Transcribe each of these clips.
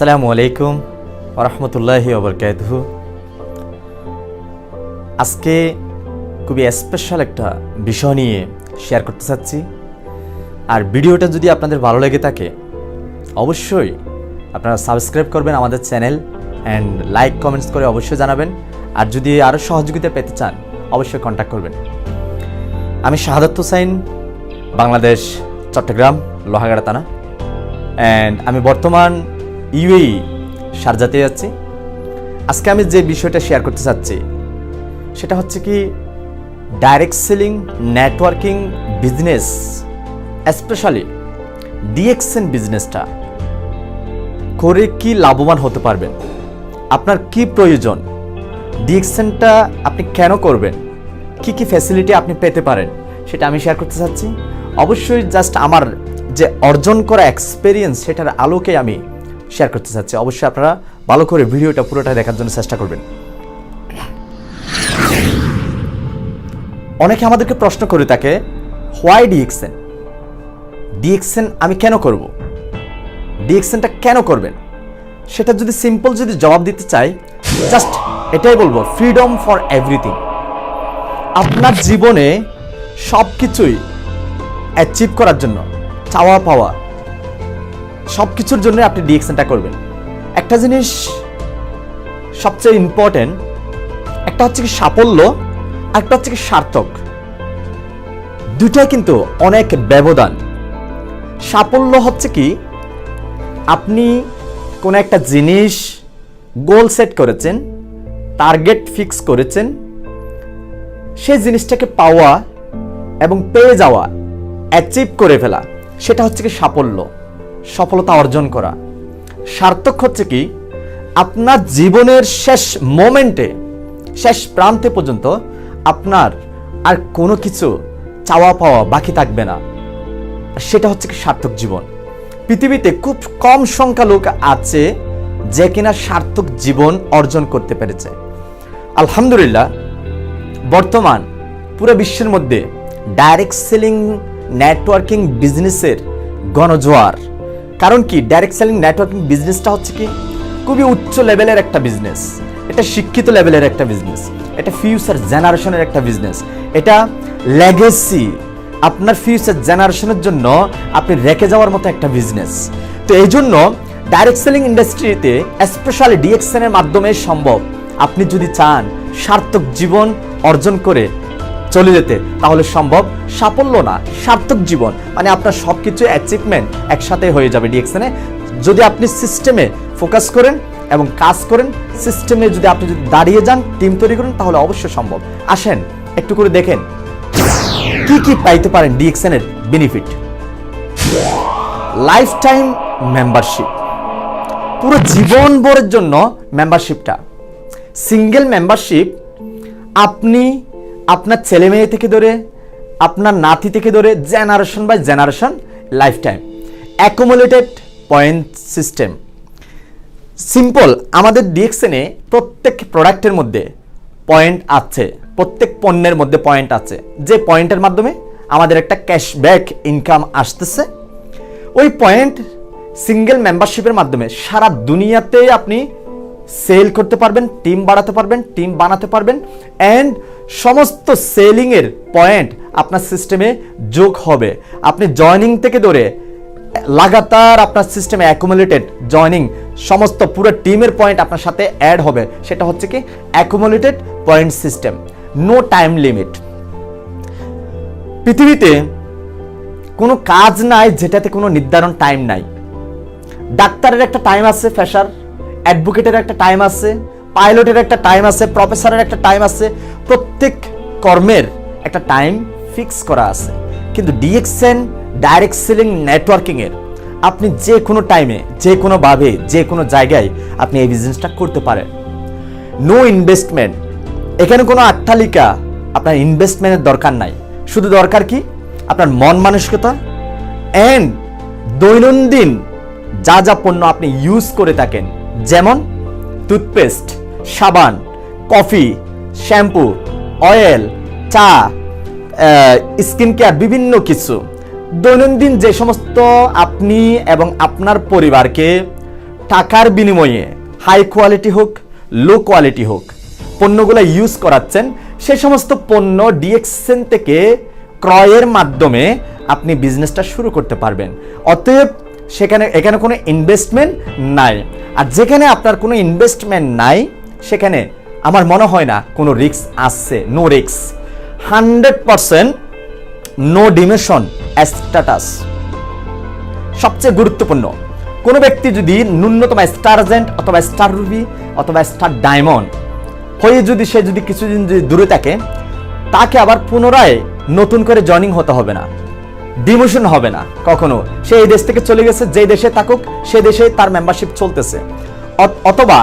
আসসালামু আলাইকুম ওয়া রাহমাতুল্লাহি ওয়া বারাকাতুহু। আজকে খুবই স্পেশাল একটা বিষয় নিয়ে শেয়ার করতে চাচ্ছি। আর ভিডিওটা যদি আপনাদের ভালো লেগে থাকে অবশ্যই আপনারা সাবস্ক্রাইব করবেন আমাদের চ্যানেল অ্যান্ড লাইক কমেন্টস করে অবশ্যই জানাবেন। আর যদি আরও সহযোগিতা পেতে চান অবশ্যই কন্ট্যাক্ট করবেন। আমি শাহাদাত হোসাইন, বাংলাদেশ, চট্টগ্রাম, লোহাগাড়া থানা, অ্যান্ড আমি বর্তমান ইউএই শারজাতে যাচ্ছি। আজকে আমি যে বিষয়টা শেয়ার করতে চাচ্ছি সেটা হচ্ছে কি direct selling networking business, specially DXN বিজনেসটা করে কি লাভবান হতে পারবেন, আপনার কি প্রয়োজন, ডিএক্সএনটা আপনি কেন করবেন, কি কি ফ্যাসিলিটি আপনি পেতে পারেন সেটা আমি শেয়ার করতে চাচ্ছি। অবশ্যই জাস্ট আমার যে অর্জন করা এক্সপেরিয়েন্স সেটার আলোকে আমি শেয়ার করতে চাচ্ছি। অবশ্যই আপনারা ভালো করে ভিডিওটা পুরোটা দেখার জন্য চেষ্টা করবেন। অনেকে আমাদেরকে প্রশ্ন করে থাকে, হোয়াই ডিএক্সএন, ডিএক্সএন আমি কেন করব, ডিএক্সএনটা কেন করবেন? সেটা যদি সিম্পল যদি জবাব দিতে চাই, জাস্ট এটাই বলবো, ফ্রিডম ফর এভরিথিং। আপনার জীবনে সব কিছুই অ্যাচিভ করার জন্য, চাওয়া পাওয়া সব কিছুর জন্য আপনি ডিএক্সএনটা করবেন। একটা জিনিস সবচেয়ে ইম্পর্টেন্ট, একটা হচ্ছে কি সাফল্য, একটা হচ্ছে কি সার্থক। দুইটাই কিন্তু অনেক ব্যবধান। সাফল্য হচ্ছে কি আপনি কোনো একটা জিনিস গোল সেট করেছেন, টার্গেট ফিক্স করেছেন, সেই জিনিসটাকে পাওয়া এবং পেয়ে যাওয়া, অ্যাচিভ করে ফেলা, সেটা হচ্ছে কি সাফল্য, সফলতা অর্জন করা। সার্থক হচ্ছে কি আপনার জীবনের শেষ মোমেন্টে, শেষ প্রান্তে পর্যন্ত আপনার আর কোনো কিছু চাওয়া পাওয়া বাকি থাকবে না, সেটা হচ্ছে কি সার্থক জীবন। পৃথিবীতে খুব কম সংখ্যা লোক আছে যে কিনা সার্থক জীবন অর্জন করতে পেরেছে। আলহামদুলিল্লাহ, বর্তমান পুরো বিশ্বের মধ্যে ডাইরেক্ট সেলিং নেটওয়ার্কিং বিজনেসের গণজোয়ার। কারণ কি ডাইরেক্ট সেলিং নেটওয়ার্কিং বিজনেসটা হচ্ছে কি খুবই উচ্চ লেভেলের একটা বিজনেস, এটা শিক্ষিত লেভেলের একটা বিজনেস, এটা ফিউচার জেনারেশনের একটা বিজনেস, এটা লেগেসি, আপনার ফিউচার জেনারেশনের জন্য আপনি রেখে যাওয়ার মতো একটা বিজনেস। তো এই জন্য ডাইরেক্ট সেলিং ইন্ডাস্ট্রিতে স্পেশালি ডিএক্সএন এর মাধ্যমে সম্ভব। আপনি যদি চান সার্থক জীবন অর্জন করে চলে যেতে, তাহলে সম্ভব। সাফল্য না, সার্থক জীবন মানে আপনার সব কিছু অ্যাচিভমেন্ট একসাথে হয়ে যাবে ডিএক্সএনে যদি আপনি সিস্টেমে ফোকাস করেন এবং কাজ করেন। সিস্টেমে যদি আপনি দাঁড়িয়ে যান, টিম তৈরি করেন, তাহলে অবশ্যই সম্ভব। আসেন একটু করে দেখেন কি কি পাইতে পারেন ডিএক্সএন এর বেনিফিট। লাইফ টাইম মেম্বারশিপ, পুরো জীবন ভরের জন্য মেম্বারশিপটা। সিঙ্গেল মেম্বারশিপ আপনি আপনার ছেলে মেয়ে থেকে ধরে আপনার নাতি থেকে ধরে generation by generation lifetime accumulated point system. Simple, আমাদের ডিএক্সএনে প্রত্যেক প্রোডাক্টের মধ্যে পয়েন্ট আছে, প্রত্যেক পণ্যের মধ্যে পয়েন্ট আছে, যে পয়েন্টের মাধ্যমে আমাদের একটা ক্যাশব্যাক ইনকাম আসতেছে। ওই পয়েন্ট সিঙ্গেল মেম্বারশিপের মাধ্যমে সারা দুনিয়াতে আপনি সেল করতে পারবেন, টিম বাড়াতে পারবেন, টিম বানাতে পারবেন, অ্যান্ড সমস্ত সেলিংয়ের পয়েন্ট আপনার সিস্টেমে যোগ হবে। আপনি জয়নিং থেকে ধরে লাগাতার আপনার সিস্টেমে অ্যাকুমুলেটেড জয়নিং, সমস্ত পুরো টিমের পয়েন্ট আপনার সাথে অ্যাড হবে। সেটা হচ্ছে কি accumulated point system, no time limit. পৃথিবীতে কোনো কাজ নাই যেটাতে কোনো নির্ধারণ টাইম নাই। ডাক্তারের একটা টাইম আছে, ফ্রেশার অ্যাডভোকেটের একটা টাইম আছে, পাইলটের একটা টাইম আছে, প্রফেসরের একটা টাইম আছে। প্রত্যেক কর্মের একটা টাইম ফিক্স করা আছে। কিন্তু ডিএক্সএন ডাইরেক্ট সেলিং নেটওয়ার্কিং এর আপনি যে কোনো টাইমে, যে কোনো ভাবে, যে কোনো জায়গায় আপনি এই বিজনেসটা করতে পারেন। নো ইনভেস্টমেন্ট, এখানে কোনো আট্টালিকা, আপনার ইনভেস্টমেন্টের দরকার নাই। শুধু দরকার কি আপনার মন মানসিকতা অ্যান্ড দৈনন্দিন যা যা পণ্য আপনি ইউজ করে থাকেন, যেমন টুথপেস্ট, সাবান, কফি, শ্যাম্পু, অয়েল, চা, স্কিন কেয়ার, বিভিন্ন কিছু দৈনন্দিন যে সমস্ত আপনি এবং আপনার পরিবারকে টাকার বিনিময়ে হাই কোয়ালিটি হোক লো কোয়ালিটি হোক পণ্যগুলো ইউজ করাচ্ছেন, সেই সমস্ত পণ্য ডিএক্সএন থেকে ক্রয়ের মাধ্যমে আপনি বিজনেসটা শুরু করতে পারবেন। অতএব এখানে কোনো ইনভেস্টমেন্ট নাই। আর যেখানে আপনার কোনো ইনভেস্টমেন্ট নাই সেখানে আমার মনে হয় না কোনো রিস্ক আসছে। No risk, 100% no demotion status. সবচেয়ে গুরুত্বপূর্ণ, কোনো ব্যক্তি যদি ন্যূনতম স্টার এজেন্ট অথবা স্টার রুবি অথবা স্টার ডায়মন্ড হয়ে সে যদি কিছুদিন যদি দূরে থাকে, তাকে আবার পুনরায় নতুন করে জয়েনিং হতে হবে না, ডিমোশন হবে না কখনো। সে এই দেশ থেকে চলে গেছে, যে দেশে থাকুক সে দেশে তার মেম্বারশিপ চলতেছে, অথবা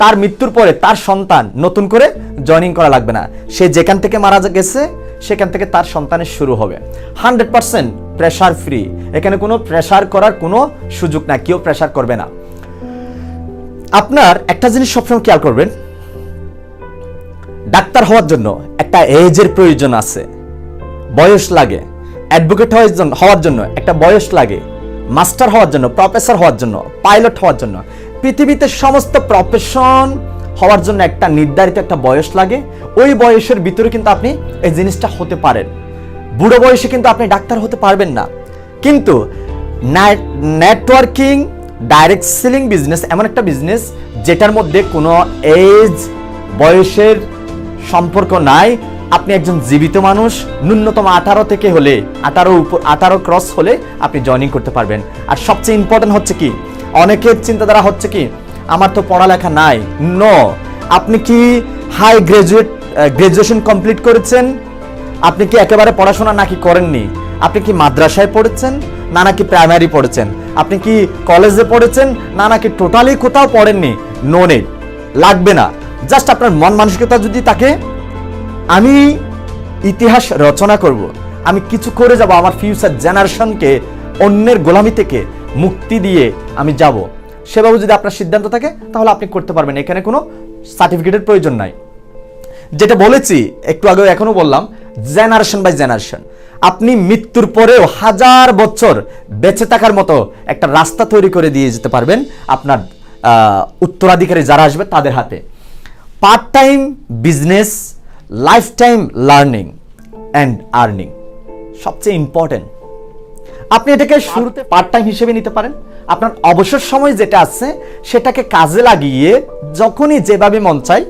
তার মৃত্যুর পরে তার সন্তান নতুন করে জয়েনিং করা লাগবে না। সে যেখান থেকে মারা গেছে সেখান থেকে তার সন্তানের শুরু হবে। 100% প্রেশার ফ্রি। এখানে কোনো প্রেশার করার কোনো সুযোগ না, কেউ প্রেশার করবে না। আপনার একটা জিনিস সবসময় খেয়াল করবেন, ডাক্তার হওয়ার জন্য একটা এজের প্রয়োজন আছে, বয়স লাগে। অ্যাডভোকেট হওয়ার জন্য একটা বয়স লাগে। মাস্টার হওয়ার জন্য, প্রফেসর হওয়ার জন্য, পাইলট হওয়ার জন্য, পৃথিবীতে সমস্ত প্রফেশন হওয়ার জন্য একটা নির্ধারিত একটা বয়স লাগে। ওই বয়সের ভিতরে কিন্তু আপনি এই জিনিসটা হতে পারেন। বুড়ো বয়সে কিন্তু আপনি ডাক্তার হতে পারবেন না। কিন্তু নেটওয়ার্কিং ডাইরেক্ট সেলিং বিজনেস এমন একটা বিজনেস যেটার মধ্যে কোনো এজ বয়সের সম্পর্ক নাই। আপনি একজন জীবিত মানুষ, ন্যূনতম 18 থেকে হলে 18 ক্রস হলে আপনি জয়েনিং করতে পারবেন। আর সবচেয়ে ইম্পর্টেন্ট হচ্ছে কি, অনেকের চিন্তাধারা হচ্ছে কি আমার তো পড়ালেখা নাই। নো, আপনি কি হাই গ্রাজুয়েশন কমপ্লিট করেছেন? আপনি কি একেবারে পড়াশোনা নাকি করেননি? আপনি কি মাদ্রাসায় পড়েছেন না নাকি প্রাইমারি পড়েছেন? আপনি কি কলেজে পড়েছেন না নাকি টোটালি কোথাও পড়েননি? নো নিড, লাগবে না। জাস্ট আপনার মন মানসিকতা যদি থাকে আমি ইতিহাস রচনা করব, আমি কিছু করে যাব, আমার ফিউচার জেনারেশনকে অন্যের গোলামি থেকে মুক্তি দিয়ে আমি যাব, সেভাবে যদি আপনার সিদ্ধান্ত থাকে তাহলে আপনি করতে পারবেন। এখানে কোনো সার্টিফিকেটের প্রয়োজন নাই। যেটা বলেছি একটু আগে, এখনো বললাম, জেনারেশন বাই জেনারেশন। আপনি মৃত্যুর পরেও 1000 বছর বেঁচে থাকার মতো একটা রাস্তা তৈরি করে দিয়ে যেতে পারবেন আপনার উত্তরাধিকারী যারা আসবে তাদের হাতে। Part time business, life time learning and earning সবচেয়ে ইম্পর্টেন্ট। আপনি এটাকে শুরুতে পার্ট টাইম হিসেবে নিতে পারেন। আপনার অবসর সময় যেটা আছে সেটাকে কাজে লাগিয়ে যখনই যেভাবে মন চায়,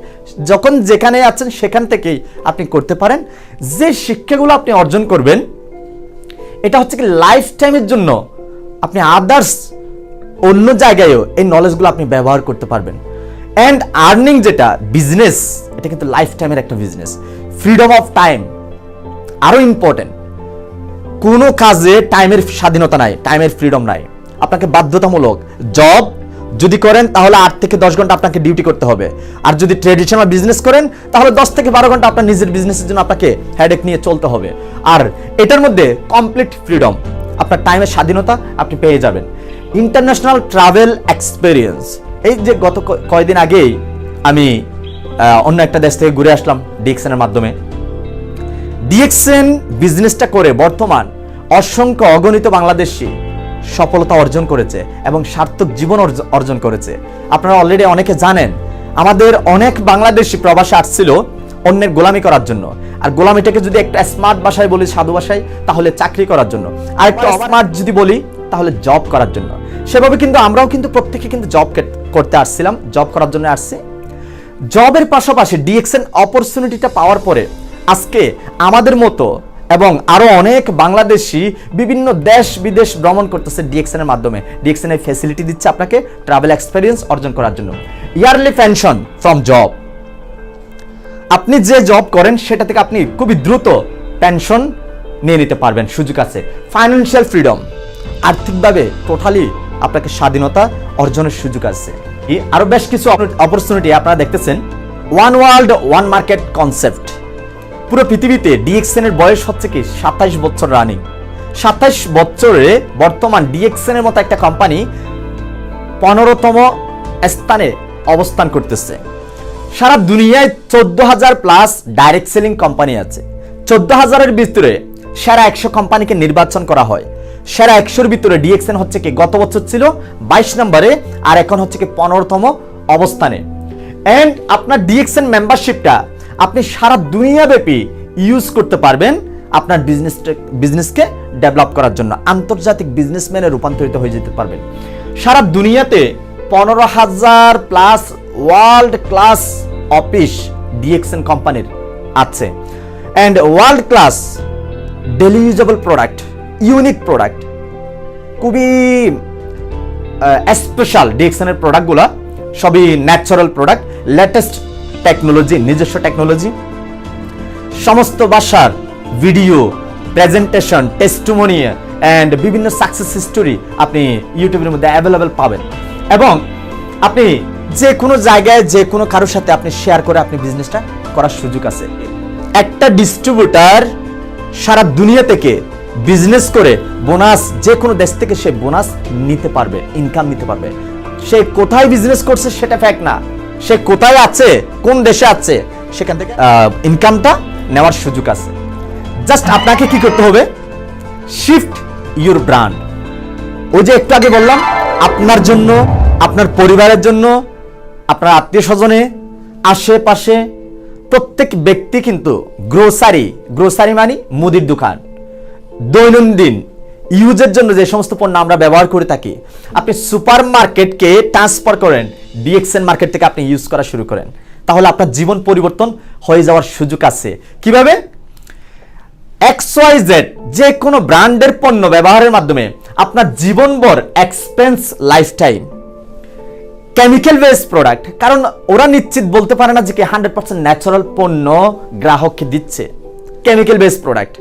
যখন যেখানে আছেন সেখান থেকেই আপনি করতে পারেন। যে শিক্ষাগুলো আপনি অর্জন করবেন এটা হচ্ছে কি লাইফ টাইমের জন্য, আপনি আদার্স অন্য জায়গায়ও এই নলেজগুলো আপনি ব্যবহার করতে পারবেন। অ্যান্ড আর্নিং যেটা বিজনেস, এটা কিন্তু লাইফ টাইমের একটা বিজনেস। ফ্রিডম অফ টাইম আরো ইম্পর্টেন্ট। কোনো কাজে টাইমের স্বাধীনতা নাই, টাইমের ফ্রিডম নাই। আপনাকে বাধ্যতামূলক জব যদি করেন তাহলে 8 থেকে 10 ঘন্টা আপনাকে ডিউটি করতে হবে। আর যদি ট্রেডিশনাল বিজনেস করেন তাহলে 10 থেকে 12 ঘন্টা আপনার নিজের বিজনেসের জন্য আপনাকে হেডেক নিয়ে চলতে হবে। আর এটার মধ্যে কমপ্লিট ফ্রিডম, আপনার টাইমের স্বাধীনতা আপনি পেয়ে যাবেন। ইন্টারন্যাশনাল ট্রাভেল এক্সপেরিয়েন্স, এই যে গত কয়েকদিন আগেই আমি অন্য একটা দেশ থেকে ঘুরে আসলাম ডিএক্সএনের মাধ্যমে। ডিএক্সএন বিজনেসটা করে বর্তমান অসংখ্য অগণিত বাংলাদেশি সফলতা অর্জন করেছে এবং সার্থক জীবন অর্জন করেছে। আপনারা অলরেডি অনেকে জানেন আমাদের অনেক বাংলাদেশি প্রবাসী আসছিল অন্যের গোলামি করার জন্য। আর গোলামিটাকে যদি একটা স্মার্ট ভাষায় বলি, সাধু ভাষায়, তাহলে চাকরি করার জন্য। আর একটু স্মার্ট যদি বলি তাহলে জব করার জন্য। সেভাবে কিন্তু আমরাও কিন্তু প্রত্যেকে কিন্তু জব করতে আসছিলাম, জব করার জন্য আসছি। জবের পাশাপাশি ডিএক্সএন অপরচুনিটিটা পাওয়ার পরে আজকে আমাদের মতো এবং আরো অনেক বাংলাদেশি বিভিন্ন দেশ বিদেশ ভ্রমণ করতেছে ডিএক্সএন এর মাধ্যমে। ডিএক্সএন এর ফ্যাসিলিটি দিচ্ছে আপনাকে ট্রাভেল এক্সপেরিয়েন্স অর্জন করার জন্য। ইয়ারলি পেনশন ফ্রম জব, আপনি যে জব করেন সেটা থেকে আপনি খুবই দ্রুত পেনশন নিয়ে নিতে পারবেন, সুযোগ আছে। ফাইন্যান্সিয়াল ফ্রিডম, আর্থিকভাবে টোটালি আপনাকে স্বাধীনতা অর্জনের সুযোগ আছে। আরো বেশ কিছু অপরচুনিটি আপনারা দেখতেছেন। One world one market concept, পুরো পৃথিবীতে ডিএক্সএন এর বয়স হচ্ছে কি 27 বছর রানিং। 27 বছরে বর্তমান ডিএক্সএন এর মতো একটা কোম্পানি 15তম স্থানে অবস্থান করতেছে। সারা দুনিয়ায় 14,000 প্লাস ডাইরেক্ট সেলিং কোম্পানি আছে। 14,000-এর ভিতরে সেরা 100 কোম্পানিকে নির্বাচন করা হয়। সেরা 100-র ভিতরে ডিএক্সএন হচ্ছে কি গত বছর ছিল 22 নম্বরে, আর এখন হচ্ছে কি 15তম অবস্থানে। এন্ড আপনার ডিএক্সএন মেম্বারশিপটা আপনি সারা দুনিয়াব্যাপী ইউজ করতে পারবেন আপনার বিজনেসকে ডেভেলপ করার জন্য, আন্তর্জাতিক বিজনেসম্যানে রূপান্তরিত হয়ে যেতে পারবেন। সারা দুনিয়াতে 15,000 plus world class office DXN কোম্পানির আছে, and world class daily usable product, unique product, খুবই স্পেশাল ডিএক্সএনের প্রোডাক্টগুলো সবই ন্যাচারাল প্রোডাক্ট, লেটেস্ট টেকনোলজি, নিজস্ব টেকনোলজি, সমস্ত ভাষার ভিডিও, প্রেজেন্টেশন, টেস্টিমোনি অ্যান্ড বিভিন্ন সাকসেস হিস্টোরি আপনি ইউটিউবের মধ্যে অ্যাভেলেবেল পাবেন। এবং আপনি যে কোনো জায়গায় যে কোনো কারোর সাথে আপনি শেয়ার করে আপনি বিজনেসটা করার সুযোগ আছে। একটা ডিস্ট্রিবিউটার সারা দুনিয়া থেকে বিজনেস করে বোনাস, যে কোনো দেশ থেকে সে বোনাস নিতে পারবে, ইনকাম নিতে পারবে। সে কোথায় বিজনেস করছে সেটা ফ্যাক্ট না, সে কোথায় আছে, কোন দেশে আছে, সেখান থেকে ইনকামটা নেওয়ার সুযোগ আছে। জাস্ট আপনাকে কি করতে হবে, শিফট ইউর ব্র্যান্ড। ওই যে একটু আগে বললাম, আপনার জন্য, আপনার পরিবারের জন্য, আপনার আত্মীয় স্বজনে, আশেপাশে প্রত্যেক ব্যক্তি কিন্তু গ্রোসারি মানে মুদির দোকান, দৈনন্দিন ইউজের জন্য যে সমস্ত পণ্য আমরা ব্যবহার করে থাকি, আপনি সুপার মার্কেটকে ট্রান্সফার করেন, ডিএক্সএন মার্কেট থেকে আপনি ইউজ করা শুরু করেন, তাহলে আপনার জীবন পরিবর্তন হয়ে যাওয়ার সুযোগ আছে। কিভাবে? XYZ যে কোনো ব্র্যান্ডের পণ্য ব্যবহারের মাধ্যমে আপনার জীবনভর expense lifetime, chemical base product, কারণ ওরা নিশ্চিত বলতে পারে না যে কি 100% ন্যাচারাল পণ্য গ্রাহককে দিচ্ছে, কেমিক্যাল বেস প্রোডাক্ট।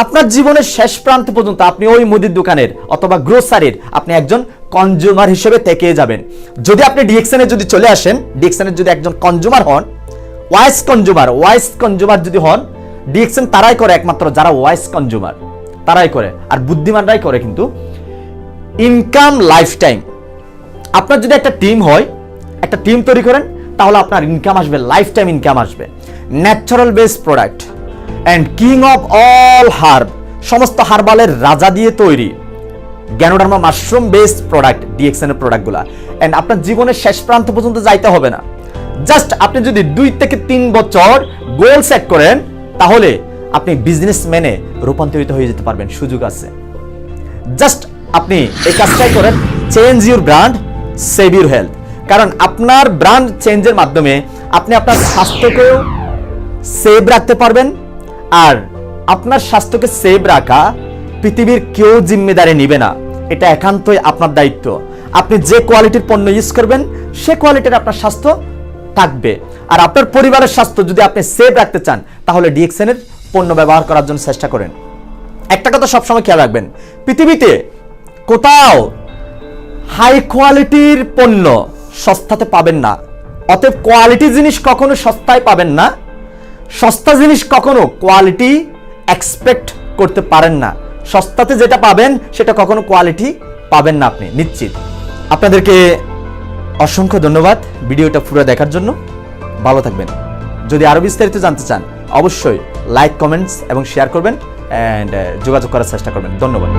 আপনার জীবনের শেষ প্রান্ত পর্যন্ত আপনি ওই মুদির দোকানের অথবা গ্রোসারির আপনি একজন কনজিউমার হিসেবে থেকে যাবেন। যদি আপনি ডিএক্সএন এ যদি চলে আসেন, ডিএক্সএন এর যদি একজন কনজিউমার হন, ওয়াইস কনজিউমার যদি হন, ডিএক্সএন তারাই করে, একমাত্র যারা ওয়াইস কনজিউমার তারাই করে, আর বুদ্ধিমানরাই করে কিন্তু ইনকাম লাইফটাইম। আপনার যদি একটা টিম হয়, একটা টিম তৈরি করেন, তাহলে আপনার ইনকাম আসবে, লাইফ টাইম ইনকাম আসবে। Natural base product and king of all herb, সমস্ত হার্বালের রাজা দিয়ে তৈরি Ganoderma mushroom based product, DXN এর প্রোডাক্টগুলো। অ্যান্ড আপনার জীবনের শেষ প্রান্ত পর্যন্ত যাইতে হবে না। জাস্ট আপনি যদি 2 থেকে 3 বছর গোল সেট করেন, তাহলে আপনি বিজনেসম্যানে রূপান্তরিত হয়ে যেতে পারবেন, সুযোগ আছে। জাস্ট আপনি এই কাজটাই করেন, change your brand, save your health. কারণ আপনার ব্র্যান্ড চেঞ্জের মাধ্যমে আপনি আপনার স্বাস্থ্যকেও সেভ রাখতে পারবেন, আর আপনার স্বাস্থ্যকে সেভ রাখা পৃথিবীর কেউ জিম্মেদারি নিবে না, এটা একান্তই আপনার দায়িত্ব। আপনি যে কোয়ালিটির পণ্য ইউজ করবেন, সে কোয়ালিটির আপনার স্বাস্থ্য থাকবে। আর আপনার পরিবারের স্বাস্থ্য যদি আপনি সেভ রাখতে চান, তাহলে ডিএক্সএন এর পণ্য ব্যবহার করার জন্য চেষ্টা করেন। একটা কথা সবসময় খেয়াল রাখবেন, পৃথিবীতে কোথাও হাই কোয়ালিটির পণ্য সস্তাতে পাবেন না। অতএব কোয়ালিটি জিনিস কখনো সস্তায় পাবেন না, সস্তা জিনিস কখনো কোয়ালিটি এক্সপেক্ট করতে পারেন না। সস্তাতে যেটা পাবেন সেটা কখনো কোয়ালিটি পাবেন না, আপনি নিশ্চিত। আপনাদেরকে অসংখ্য ধন্যবাদ ভিডিওটা পুরো দেখার জন্য। ভালো থাকবেন। যদি আরো বিস্তারিত জানতে চান, অবশ্যই লাইক, কমেন্টস এবং শেয়ার করবেন, অ্যান্ড যোগাযোগ করার চেষ্টা করবেন। ধন্যবাদ।